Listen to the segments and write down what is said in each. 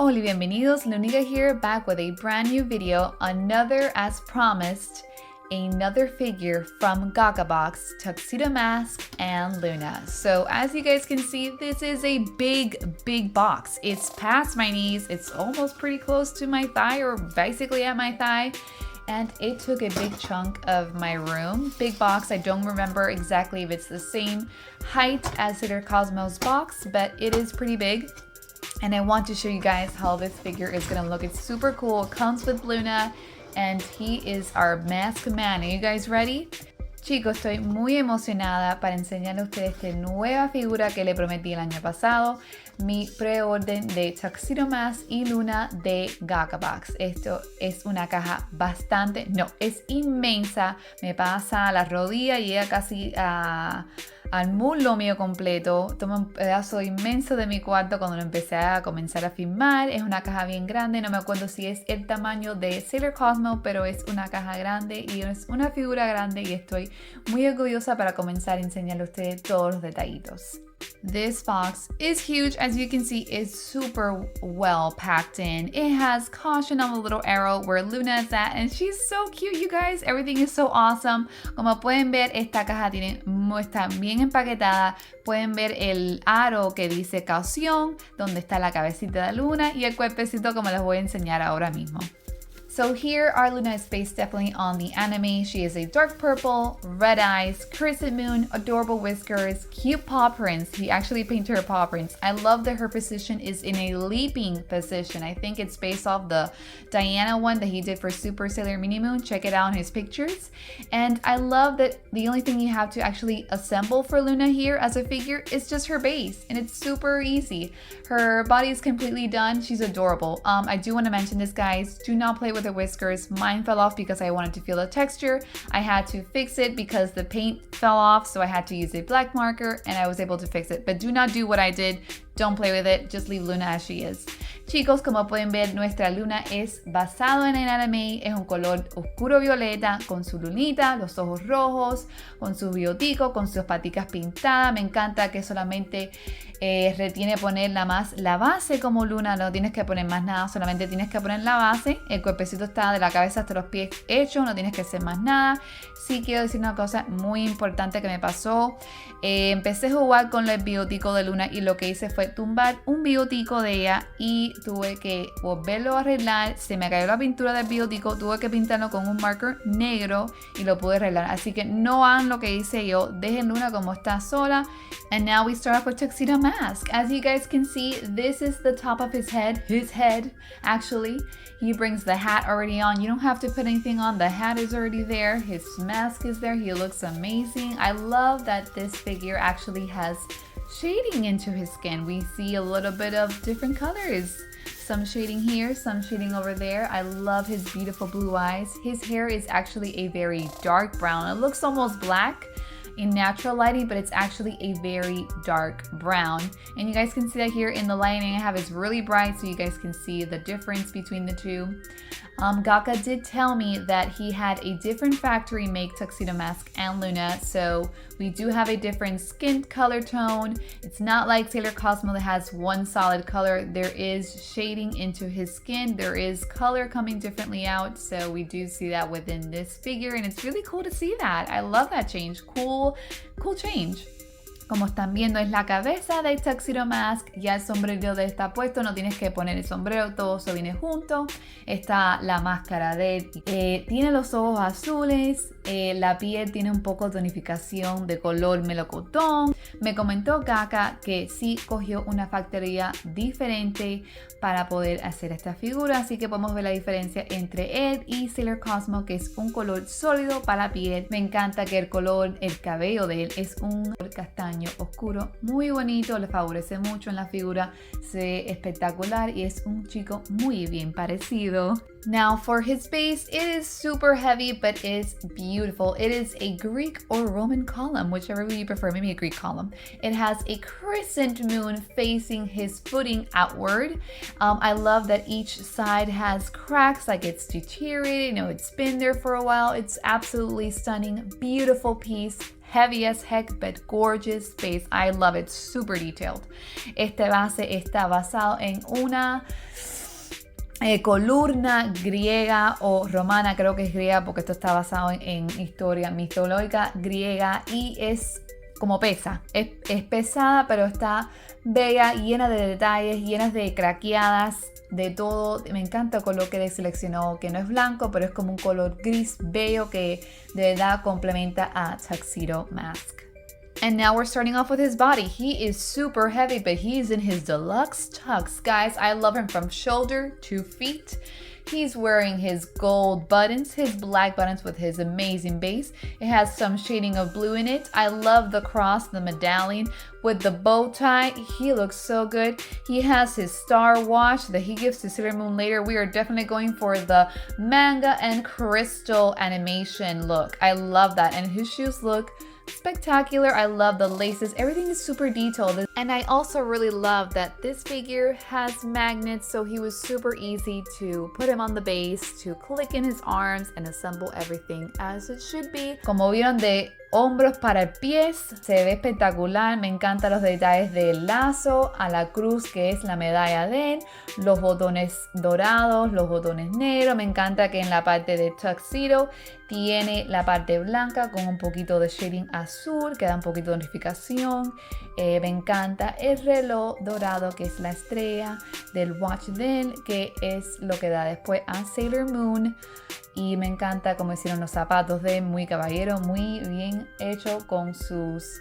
Hola y bienvenidos, Lunitca here, back with a brand new video, another as promised, another figure from Gakabox, Tuxedo Mask and Luna. So as you guys can see, this is a big box. It's past my knees, it's almost pretty close to my thigh or basically at my thigh. And it took a big chunk of my room. Big box, I don't remember exactly if it's the same height as Sailor Cosmos box, but it is pretty big. And I want to show you guys how this figure is gonna look. It's super cool. It comes with Luna and he is our mask man. Are you guys ready? Chicos, estoy muy emocionada para enseñarles a ustedes esta nueva figura que le prometí el año pasado, mi preorden de Tuxedo Mask y Luna de Gakabox. Esto es una caja bastante, no, es inmensa, me pasa a la rodilla, llega casi al muslo mío completo. Toma un pedazo inmenso de mi cuarto cuando lo empecé a comenzar a filmar. Es una caja bien grande, no me acuerdo si es el tamaño de Sailor Cosmos, pero es una caja grande y es una figura grande y estoy muy orgullosa para comenzar a enseñarle a ustedes todos los detallitos. This box is huge. As you can see, it's super well packed in. It has caution on the little arrow where Luna is at, and she's so cute, you guys. Everything is so awesome. Como pueden ver, esta caja está bien empaquetada. Pueden ver el aro que dice caución, donde está la cabecita de Luna y el cuerpecito como les voy a enseñar ahora mismo. So here, our Luna is based definitely on the anime. She is a dark purple, red eyes, crescent moon, adorable whiskers, cute paw prints. He actually painted her paw prints. I love that her position is in a leaping position. I think it's based off the Diana one that he did for Super Sailor Mini Moon. Check it out in his pictures. And I love that the only thing you have to actually assemble for Luna here as a figure is just her base. And it's super easy. Her body is completely done. She's adorable. I do want to mention this, guys. Do not play with the whiskers. Mine fell off because I wanted to feel the texture. I had to fix it because the paint fell off, so I had to use a black marker and I was able to fix it. But do not do what I did. Don't play with it. Just leave Luna as she is. Chicos, como pueden ver, nuestra Luna es basado en el anime. Es un color oscuro violeta con su lunita, los ojos rojos, con su biotico, con sus paticas pintadas. Me encanta que solamente retiene poner la base como Luna. No tienes que poner más nada, solamente tienes que poner la base. El cuerpecito está de la cabeza hasta los pies hecho, no tienes que hacer más nada. Sí quiero decir una cosa muy importante que me pasó. Empecé a jugar con el biotico de Luna y lo que hice fue tumbar un biotico de ella y tuve que volverlo a arreglar. Se me cayó la pintura del biotico, tuve que pintarlo con un marker negro y lo pude arreglar. Así que no hagan lo que hice yo, dejen Luna como está sola. And now we start off with Tuxedo Mask. As you guys can see, this is the top of his head actually. He brings the hat already on. You don't have to put anything on. The hat is already there. His mask is there. He looks amazing. I love that this figure actually has shading into his skin. We see a little bit of different colors. Some shading here, some shading over there. I love his beautiful blue eyes. His hair is actually a very dark brown. It looks almost black in natural lighting, but it's actually a very dark brown. And you guys can see that here in the lighting I have is really bright, so you guys can see the difference between the two. Gaka did tell me that he had a different factory make Tuxedo Mask and Luna, so we do have a different skin color tone. It's not like Sailor Cosmo that has one solid color. There is shading into his skin. There is color coming differently out, so we do see that within this figure, and it's really cool to see that. I love that change. Cool change. Como están viendo, es la cabeza de Tuxedo Mask. Ya el sombrero de él está puesto, no tienes que poner el sombrero, todo eso viene junto. Está la máscara de él. Tiene los ojos azules. La piel tiene un poco de tonificación de color melocotón. Me comentó Gaka que sí cogió una factoría diferente para poder hacer esta figura. Así que podemos ver la diferencia entre él y Sailor Cosmo, que es un color sólido para la piel. Me encanta que el cabello de él es un color castaño oscuro, muy bonito, le favorece mucho en la figura, se ve espectacular y es un chico muy bien parecido. Now for his base, it is super heavy, but it's beautiful. It is a Greek or Roman column, whichever way you prefer, maybe a Greek column. It has a crescent moon facing his footing outward. I love that each side has cracks, like it's deteriorated, it's been there for a while. It's absolutely stunning, beautiful piece. heavy as heck, but gorgeous base. I love it, super detailed. Este base está basado en una columna griega o romana, creo que es griega porque esto está basado en historia mitológica griega y es como pesa, es pesada pero está bella, llena de detalles, llenas de craqueadas, de todo. Me encanta el color que le seleccionó, que no es blanco pero es como un color gris bello que de verdad complementa a Tuxedo Mask. And now we're starting off with his body. He is super heavy, but he's in his deluxe tux. Guys, I love him from shoulder to feet. He's wearing his gold buttons, his black buttons with his amazing base. It has some shading of blue in it. I love the cross, the medallion with the bow tie. He looks so good. He has his star watch that he gives to Sailor Moon later. We are definitely going for the manga and crystal animation look. I love that. And his shoes look spectacular. I love the laces. Everything is super detailed. And I also really love that this figure has magnets, so he was super easy to put him on the base, to click in his arms and assemble everything as it should be. Como vieron, de hombros para pies, se ve espectacular. Me encantan los detalles del lazo, a la cruz que es la medalla de él, los botones dorados, los botones negros. Me encanta que en la parte de tuxedo tiene la parte blanca con un poquito de shading azul, que da un poquito de unificación. Me encanta el reloj dorado que es la estrella del watch de él, que es lo que da después a Sailor Moon. Y me encanta cómo hicieron los zapatos de él, muy caballero, muy bien hecho con sus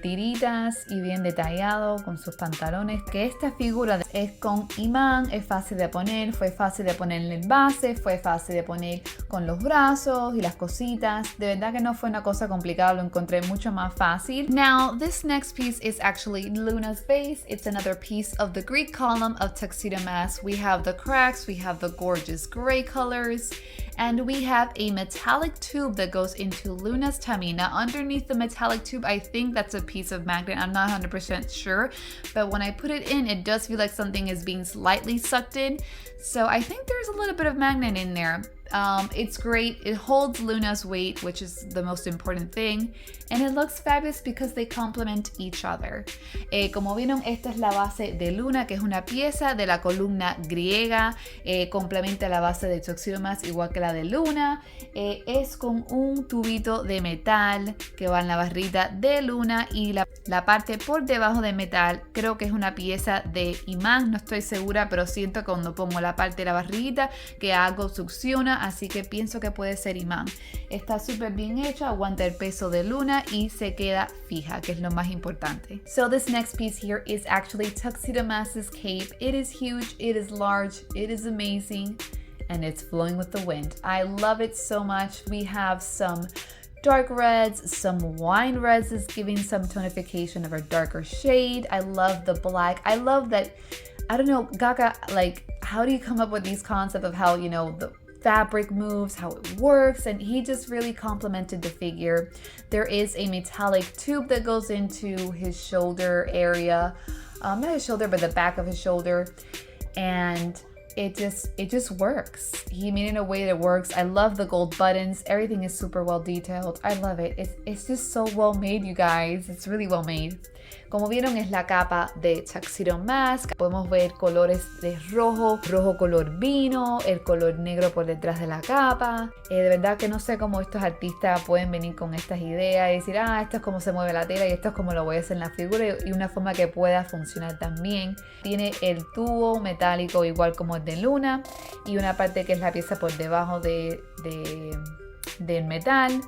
tiritas y bien detallado con sus pantalones. Que esta figura es con imán, es fácil de poner, fue fácil de poner en el base, fue fácil de poner con los brazos y las cositas. De verdad que no fue una cosa complicada, lo encontré mucho más fácil. Now, this next piece is actually Luna's base. It's another piece of the Greek column of Tuxedo Mask. We have the cracks, we have the gorgeous gray colors, and we have a metallic tube that goes into Luna's tummy. Now, underneath the metallic tube, I think that's a piece of magnet. I'm not 100% sure, but when I put it in, it does feel like something is being slightly sucked in. So I think there's a little bit of magnet in there. It's great. It holds Luna's weight, which is the most important thing. And it looks fabulous because they complement each other. Como vieron, esta es la base de Luna, que es una pieza de la columna griega. Complementa la base de Tuxedo Mask igual que la de Luna. Es con un tubito de metal que va en la barrita de Luna. Y la parte por debajo de metal creo que es una pieza de imán. No estoy segura, pero siento que cuando pongo la parte de la barrita que algo succiona. Así que pienso que puede ser imán. Está súper bien hecho, aguanta el peso de Luna y se queda fija, que es lo más importante. So this next piece here is actually Tuxedo Mask's cape. It is huge, it is large, it is amazing, and it's flowing with the wind. I love it so much. We have some dark reds, some wine reds is giving some tonification of a darker shade. I love the black. I love that, I don't know, Gaka, like, how do you come up with these concepts of how, you know, the fabric moves, how it works, and he just really complemented the figure. There is a metallic tube that goes into his shoulder area, not his shoulder, but the back of his shoulder, and it just works. He made it in a way that works. I love the gold buttons. Everything is super well detailed. I love it. It's just so well made, you guys. It's really well made. Como vieron, es la capa de Tuxedo Mask. Podemos ver colores de rojo color vino, el color negro por detrás de la capa. De verdad que no sé cómo estos artistas pueden venir con estas ideas y decir, esto es como se mueve la tela y esto es como lo voy a hacer en la figura, y una forma que pueda funcionar también. Tiene el tubo metálico igual como el de Luna y una parte que es la pieza por debajo del metal,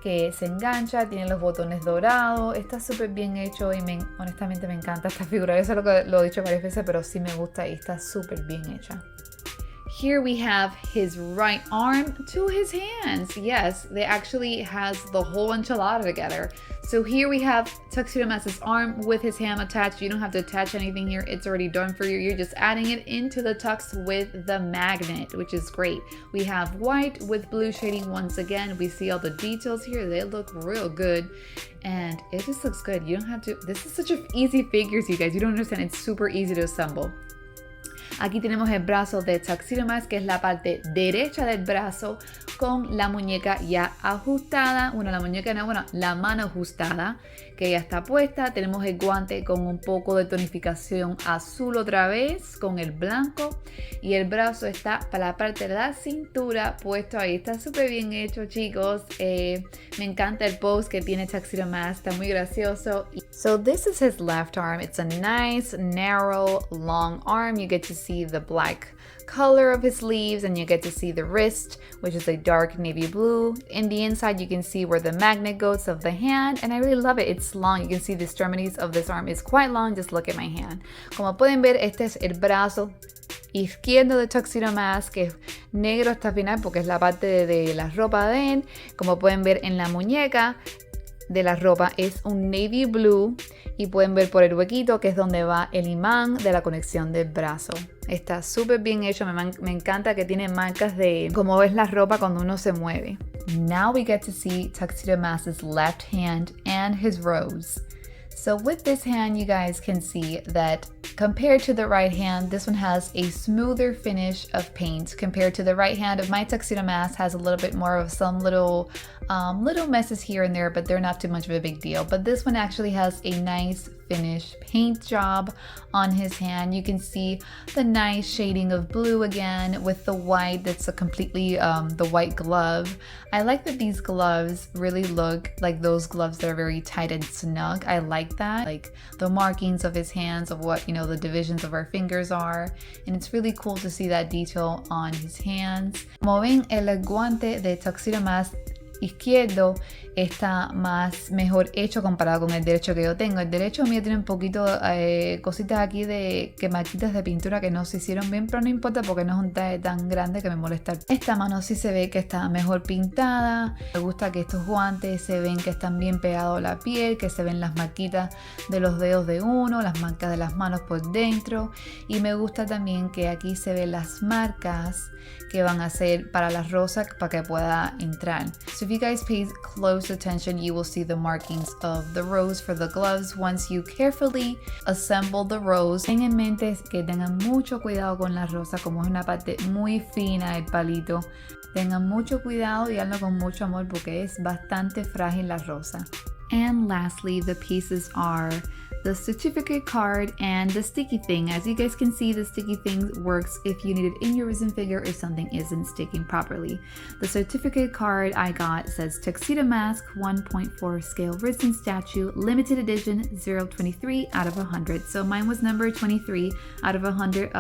que se engancha, tiene los botones dorados. Está súper bien hecho y honestamente me encanta esta figura. Eso lo he dicho varias veces, pero sí me gusta y está súper bien hecha. Here we have his right arm to his hands. Yes, they actually has the whole enchilada together. So here we have Tuxedo Mask's arm with his hand attached. You don't have to attach anything here. It's already done for you. You're just adding it into the tux with the magnet, which is great. We have white with blue shading once again. We see all the details here. They look real good. And it just looks good. You don't have to, this is such an easy figure, you guys. You don't understand. It's super easy to assemble. Aquí tenemos el brazo de Tuxedo Mask, que es la parte derecha del brazo con la muñeca ya ajustada, bueno, la muñeca no, bueno, la mano ajustada, que ya está puesta. Tenemos el guante con un poco de tonificación azul otra vez, con el blanco, y el brazo está para la parte de la cintura puesto ahí. Está súper bien hecho, chicos. Me encanta el pose que tiene Tuxedo Mask, está muy gracioso. So this is his left arm. It's a nice, narrow, long arm. You get to see the black color of his sleeves, and you get to see the wrist, which is a dark navy blue. In the inside, you can see where the magnet goes of the hand, and I really love it. It's long. You can see the extremities of this arm is quite long. Just look at my hand. Como pueden ver, este es el brazo izquierdo de Tuxedo Mask, que es negro hasta el final porque es la parte de la ropa de él. Como pueden ver en la muñeca de la ropa es un navy blue, y pueden ver por el huequito que es donde va el imán de la conexión del brazo. Está súper bien hecho, me encanta que tiene marcas de cómo ves la ropa cuando uno se mueve. Now we get to see Tuxedo Mask's left hand and his rose. So with this hand, you guys can see that compared to the right hand, this one has a smoother finish of paint. Compared to the right hand of my Tuxedo Mask, has a little bit more of some little messes here and there, but they're not too much of a big deal. But this one actually has a nice finish paint job on his hand. You can see the nice shading of blue again with the white. That's a completely the white glove. I like that these gloves really look like those gloves that are very tight and snug. I like that, like the markings of his hands, of what, you know, the divisions of our fingers are, and it's really cool to see that detail on his hands. Como ven, el guante de Tuxedo Mask izquierdo está mejor hecho comparado con el derecho que yo tengo. El derecho mío tiene un poquito cositas aquí de que marquitas de pintura que no se hicieron bien, pero no importa porque no es un talle tan grande que me molesta. Esta mano sí se ve que está mejor pintada. Me gusta que estos guantes se ven que están bien pegados a la piel, que se ven las marquitas de los dedos de uno, las marcas de las manos por dentro, y me gusta también que aquí se ven las marcas que van a ser para la rosa para que pueda entrar. So if you guys pay close attention, you will see the markings of the rose for the gloves once you carefully assemble the rose. Ten en mente que tengan mucho cuidado con la rosa, como es una parte muy fina el palito. Tengan mucho cuidado y hazlo con mucho amor porque es bastante frágil la rosa. And lastly, the pieces are the certificate card and the sticky thing. As you guys can see, the sticky thing works if you need it in your resin figure if something isn't sticking properly. The certificate card I got says Tuxedo Mask 1.4 scale resin statue, limited edition 023 out of 100. So mine was number 23 out of 100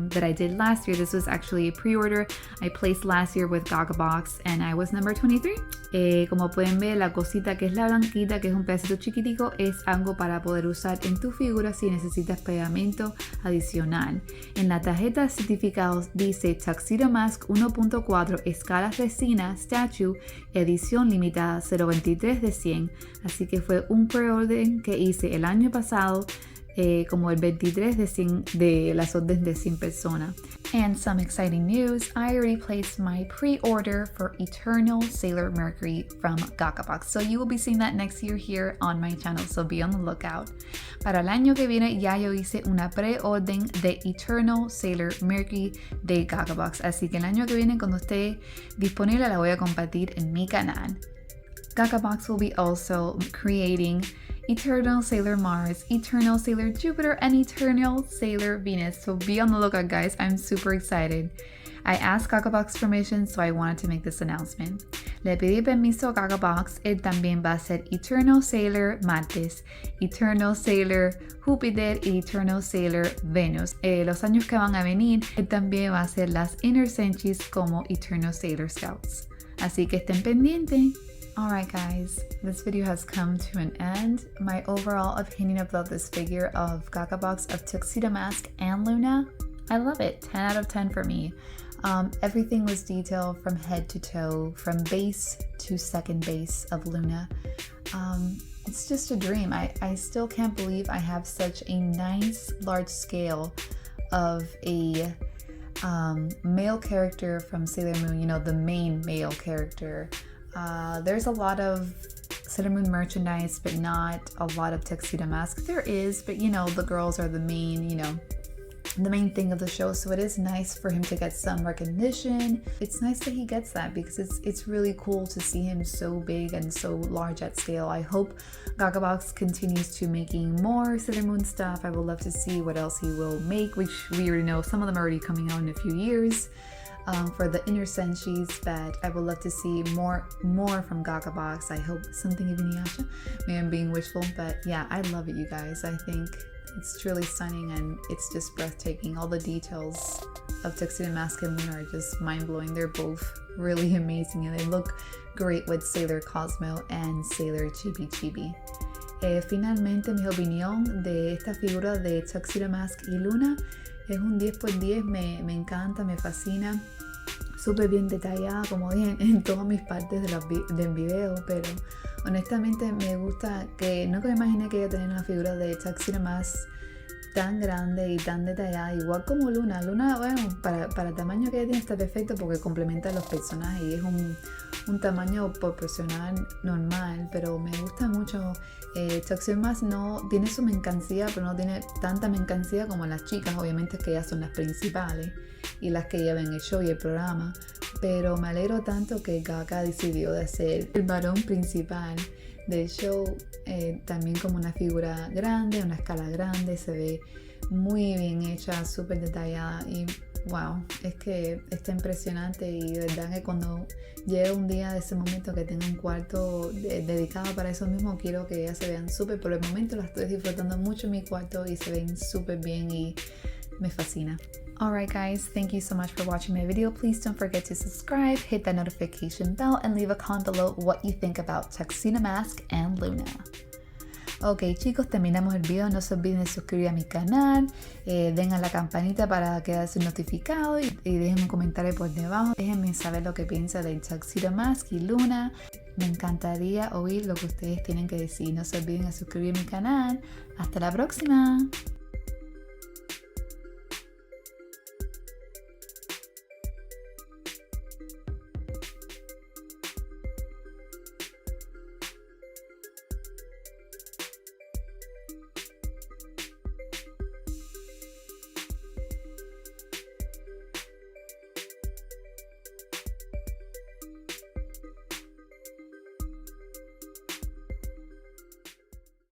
that I did last year. This was actually a pre-order I placed last year with Gakabox, and I was number 23. Como pueden ver, la cosita que es la blanquita, que es un pedacito chiquitico, es algo para poder usar en tu figura si necesitas pegamento adicional. En la tarjeta de certificados dice Tuxedo Mask 1.4 escala resina statue edición limitada 023 de 100. Así que fue un preorden que hice el año pasado, como el 23 de las órdenes de 100 personas. And some exciting news, I already placed my pre-order for Eternal Sailor Mercury from Gakabox. So you will be seeing that next year here on my channel, so be on the lookout. Para el año que viene ya yo hice una pre-orden de Eternal Sailor Mercury de Gakabox. Así que el año que viene, cuando esté disponible, la voy a compartir en mi canal. Gakabox will be also creating Eternal Sailor Mars, Eternal Sailor Jupiter, and Eternal Sailor Venus. So be on the lookout, guys. I'm super excited. I asked Gakabox permission, so I wanted to make this announcement. Le pedí permiso a Gakabox. Él también va a ser Eternal Sailor Martes, Eternal Sailor Júpiter y Eternal Sailor Venus. Los años que van a venir, él también va a hacer las Inner Senchis como Eternal Sailor Scouts. Así que estén pendientes. Alright guys, this video has come to an end. My overall opinion about this figure of Gakabox of Tuxedo Mask and Luna, I love it. 10 out of 10 for me. Everything was detailed from head to toe, from base to second base of Luna. It's just a dream. I still can't believe I have such a nice large scale of a male character from Sailor Moon, you know, the main male character. There's a lot of Sailor Moon merchandise, but not a lot of Tuxedo Mask. There is, but you know, the girls are the main, you know, the main thing of the show, so it is nice for him to get some recognition. It's nice that he gets that because it's really cool to see him so big and so large at scale. I hope Gakabox continues to making more Sailor Moon stuff. I would love to see what else he will make, which we already know some of them are already coming out in a few years. For the inner senshis, but I would love to see more from Gakabox. I hope something even Yasha. Maybe I'm being wishful, but yeah, I love it, you guys. I think it's truly stunning and it's just breathtaking. All the details of Tuxedo Mask and Luna are just mind-blowing. They're both really amazing and they look great with Sailor Cosmo and Sailor Chibi Chibi. Finalmente, mi opinión de esta figura de Tuxedo Mask y Luna es un 10 por 10, me encanta, me fascina. Súper bien detallada, como dije, en todas mis partes del video, pero honestamente me gusta que nunca me imaginé que iba a tener una figura de Tuxedo Mask tan grande y tan detallada, igual como Luna. Luna, bueno, para el tamaño que ella tiene está perfecto porque complementa a los personajes y es un tamaño proporcional normal, pero me gusta mucho. Tuxedo Mask no tiene su mercancía, pero no tiene tanta mercancía como las chicas, obviamente, que ellas son las principales y las que llevan el show y el programa, pero me alegro tanto que Gaka decidió de hacer el varón principal del show, también como una figura grande, una escala grande, se ve muy bien hecha, súper detallada y wow, es que está impresionante y de verdad que cuando llegue un día de ese momento que tenga un cuarto dedicado para eso mismo, quiero que ellas se vean súper. Por el momento las estoy disfrutando mucho en mi cuarto y se ven súper bien y me fascina. Alright guys, thank you so much for watching my video. Please don't forget to subscribe, hit that notification bell, and leave a comment below what you think about Tuxedo Mask and Luna. Ok chicos, terminamos el video. No se olviden de suscribir a mi canal, den a la campanita para quedarse notificado y dejen un comentario por debajo. Déjenme saber lo que piensan de Tuxedo Mask y Luna. Me encantaría oír lo que ustedes tienen que decir. No se olviden de suscribir a mi canal. Hasta la próxima.